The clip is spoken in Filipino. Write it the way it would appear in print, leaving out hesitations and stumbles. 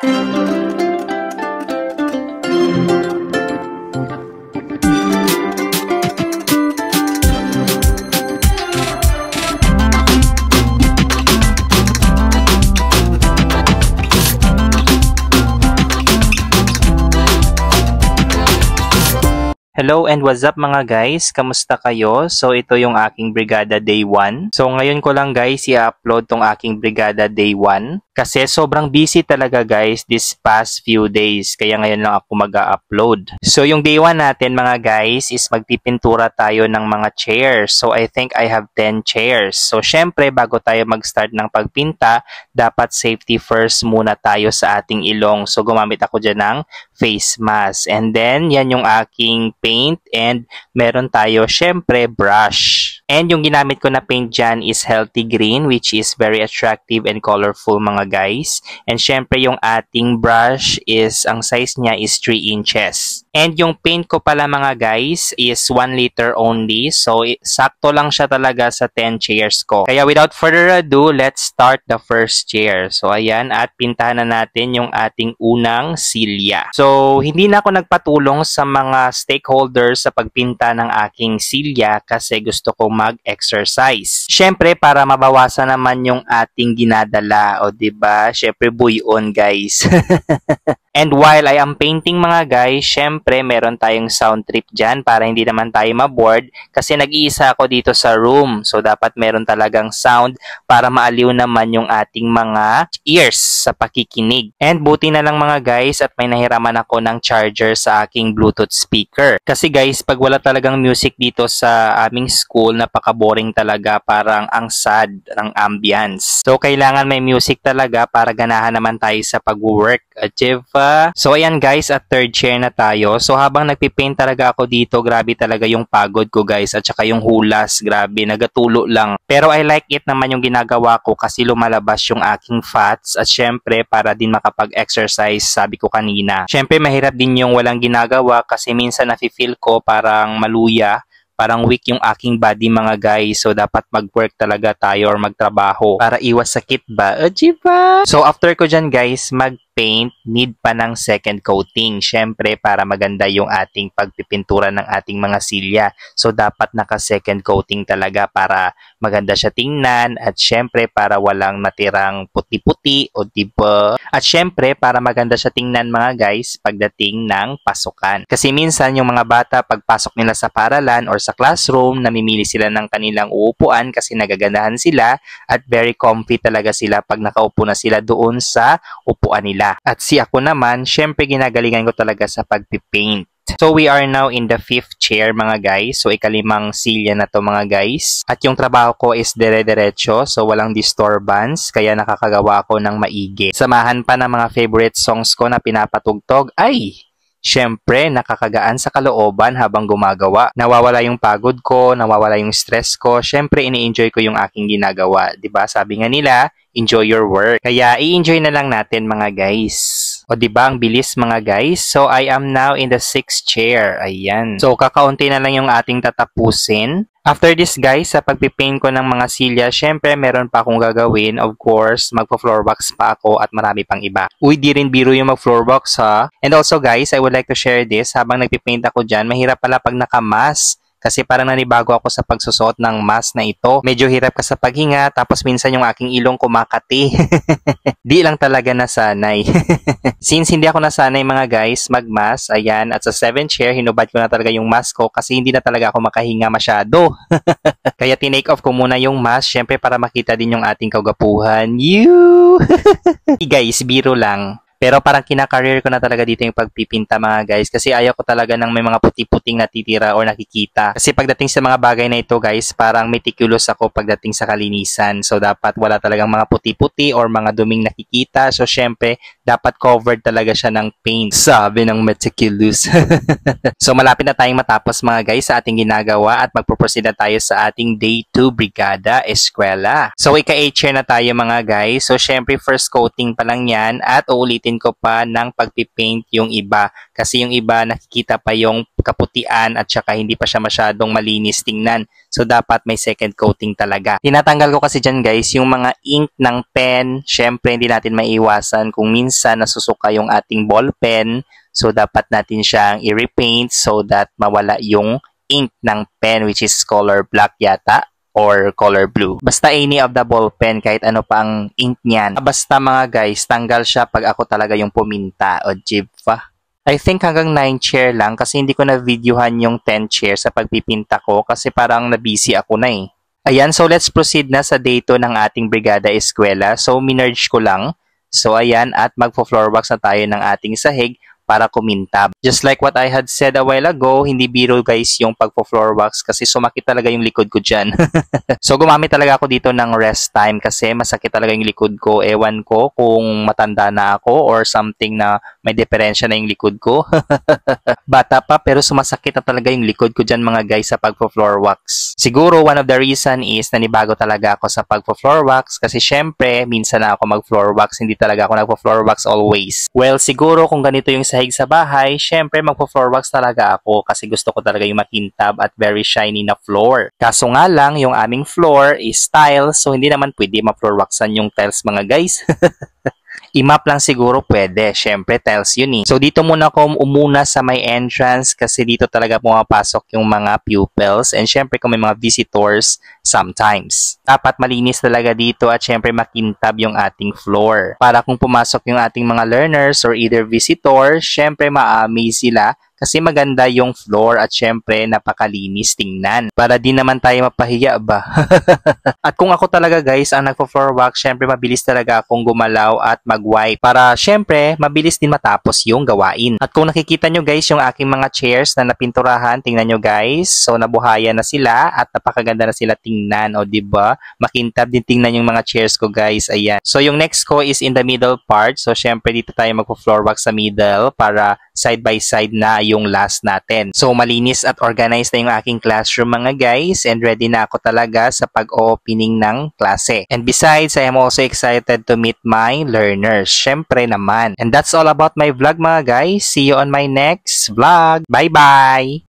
Hello and what's up mga guys? Kamusta kayo? So ito yung aking Brigada Day 1. So ngayon ko lang guys i-upload tong aking Brigada Day 1. Kasi sobrang busy talaga guys this past few days. Kaya ngayon lang ako mag-upload. So yung Day 1 natin mga guys is magpipintura tayo ng mga chairs. So I think I have 10 chairs. So syempre bago tayo mag-start ng pagpinta, dapat safety first muna tayo sa ating ilong. So gumamit ako dyan ng face mask. And then yan yung aking paint and meron tayo syempre brush. And yung ginamit ko na paint dyan is healthy green which is very attractive and colorful mga guys. And syempre yung ating brush is ang size niya is 3 inches. And yung paint ko pala mga guys is 1 liter only. So sakto lang siya talaga sa 10 chairs ko. Kaya without further ado, let's start the first chair. So ayan, at pintahan na natin yung ating unang silya. So hindi na ako nagpatulong sa mga stakeholders sa pagpinta ng aking silya kasi gusto ko mag-exercise. Syempre para mabawasan naman yung ating ginadala, o diba? Syempre buyon guys. And while I am painting mga guys, syempre meron tayong sound trip dyan para hindi naman tayo maboard kasi nag-iisa ako dito sa room. So dapat meron talagang sound para maaliw naman yung ating mga ears sa pakikinig. And buti na lang mga guys at may nahiraman ako ng charger sa aking Bluetooth speaker. Kasi guys, pag wala talagang music dito sa aming school, napaka-boring talaga, parang ang sad ng ambience. So kailangan may music talaga para ganahan naman tayo sa pag-work. So ayan guys, at third chair na tayo. So habang nagpipaint talaga ako dito, grabe talaga yung pagod ko guys at saka yung hulas, grabe, nagatulo lang. Pero I like it naman yung ginagawa ko kasi lumalabas yung aking fats at syempre para din makapag-exercise, sabi ko kanina. Syempre mahirap din yung walang ginagawa kasi minsan nafe-feel ko parang maluya, parang weak yung aking body mga guys. So dapat mag-work talaga tayo or magtrabaho para iwas sakit ba? O diba? So after ko dyan guys, mag-paint, need pa ng second coating. Syempre para maganda yung ating pagpipintura ng ating mga silya. So dapat naka-second coating talaga para maganda siya tingnan at syempre para walang natirang puti-puti, o diba? At syempre para maganda siya tingnan mga guys pagdating ng pasukan. Kasi minsan yung mga bata pagpasok nila sa paralan or sa classroom, namimili sila ng kanilang uupuan kasi nagagandahan sila at very comfy talaga sila pag nakaupo na sila doon sa upuan nila. At si ako naman, syempre ginagalingan ko talaga sa pagpipaint. So we are now in the 5th chair mga guys. So ikalimang silya na to mga guys. At yung trabaho ko is dire-diretso. So walang disturbance. Kaya nakakagawa ako ng maigi. Samahan pa ng mga favorite songs ko na pinapatugtog. Ay! Syempre, nakakagaan sa kalooban habang gumagawa. Nawawala yung pagod ko, nawawala yung stress ko. Syempre, ini-enjoy ko yung aking ginagawa. 'Di ba? Sabi nga nila, enjoy your work. Kaya i-enjoy na lang natin mga guys. O 'di ba ang bilis mga guys? So I am now in the 6th chair. Ayan. So kakaunti na lang yung ating tatapusin. After this guys, sa pagpipaint ko ng mga silya, syempre meron pa akong gagawin. Of course, magpa-floor box pa ako at marami pang iba. Uy, di rin biro yung mag-floor box ha. And also guys, I would like to share this. Habang nagpipaint ako dyan, mahirap pala pag naka-mask. Kasi parang nanibago ako sa pagsusot ng mask na ito. Medyo hirap ka sa paghinga, tapos minsan yung aking ilong kumakati. Di lang talaga nasanay. Since hindi ako nasanay mga guys, mag-mask, ayan, at sa 7th chair, hinubad ko na talaga yung mask ko kasi hindi na talaga ako makahinga masyado. Kaya tinake off ko muna yung mask, syempre para makita din yung ating kagapuhan. You! Guys, biro lang. Pero parang kinakareer ko na talaga dito yung pagpipinta mga guys kasi ayaw ko talaga ng may mga puti-puting natitira or nakikita. Kasi pagdating sa mga bagay na ito guys, parang meticulous ako pagdating sa kalinisan. So dapat wala talagang mga puti-puti or mga duming nakikita. So syempre, dapat covered talaga siya ng paint. Sabi ng meticulous. So malapit na tayong matapos mga guys sa ating ginagawa at magpo-proceed na tayo sa ating Day 2 Brigada Eskwela. So ika-8 chair na tayo mga guys. So syempre first coating pa lang yan at uulitin gagamitin ko pa ng pagpipaint yung iba. Kasi yung iba nakikita pa yung kaputian at saka hindi pa siya masyadong malinis tingnan. So, dapat may second coating talaga. Tinatanggal ko kasi dyan guys, yung mga ink ng pen. Syempre, hindi natin maiiwasan kung minsan nasusuka yung ating ball pen. So, dapat natin siyang i-repaint so that mawala yung ink ng pen which is color black yata or color blue. Basta any of the ball pen, kahit ano pa ang ink niyan. Basta mga guys, tanggal siya pag ako talaga yung puminta o jiva. I think hanggang 9 chair lang kasi hindi ko na-videohan yung 10 chair sa pagpipinta ko kasi parang na-busy ako na eh. Ayan, so let's proceed na sa day 2 ng ating Brigada Eskwela. So, minerge ko lang. So, ayan, at magpo-floor wax na tayo ng ating sahig para kumintab. Just like what I had said a while ago, hindi biro guys yung pagpo-floor wax kasi sumakit talaga yung likod ko dyan. So gumamit talaga ako dito ng rest time kasi masakit talaga yung likod ko. Ewan ko kung matanda na ako or something na may diferensya na yung likod ko. Bata pa pero sumasakit na talaga yung likod ko dyan mga guys sa pagpo-floor wax. Siguro one of the reason is nanibago talaga ako sa pagpo-floor wax kasi syempre minsan na ako mag-floor wax, hindi talaga ako nagpo-floor wax always. Well, siguro kung ganito yung sahig sa bahay, syempre magpo-floor wax talaga ako kasi gusto ko talaga yung makintab at very shiny na floor. Kaso nga lang, yung aming floor is tiles, so hindi naman pwede ma-floor waxan yung tiles mga guys. I-map lang siguro pwede. Syempre, tiles yun eh. So, dito muna ako umuna sa may entrance kasi dito talaga pumapasok yung mga pupils and syempre kung may mga visitors sometimes. Dapat malinis talaga dito at syempre makintab yung ating floor. Para kung pumasok yung ating mga learners or either visitors, syempre ma-amaze sila kasi maganda yung floor at syempre napakalinis tingnan. Para di naman tayo mapahiya ba? At kung ako talaga guys ang nagpo-floor wax, syempre mabilis talaga akong gumalaw at mag-wipe. Para syempre mabilis din matapos yung gawain. At kung nakikita nyo guys yung aking mga chairs na napinturahan, tingnan nyo guys. So nabuhayan na sila at napakaganda na sila tingnan. O diba? Makintab din tingnan yung mga chairs ko guys. Ayan. So yung next ko is in the middle part. So syempre dito tayo magpo-floor wax sa middle para side by side na yung last natin. So malinis at organized na yung aking classroom mga guys and ready na ako talaga sa pag-opening ng klase. And besides, I am also excited to meet my learners. Syempre naman. And that's all about my vlog mga guys. See you on my next vlog. Bye-bye!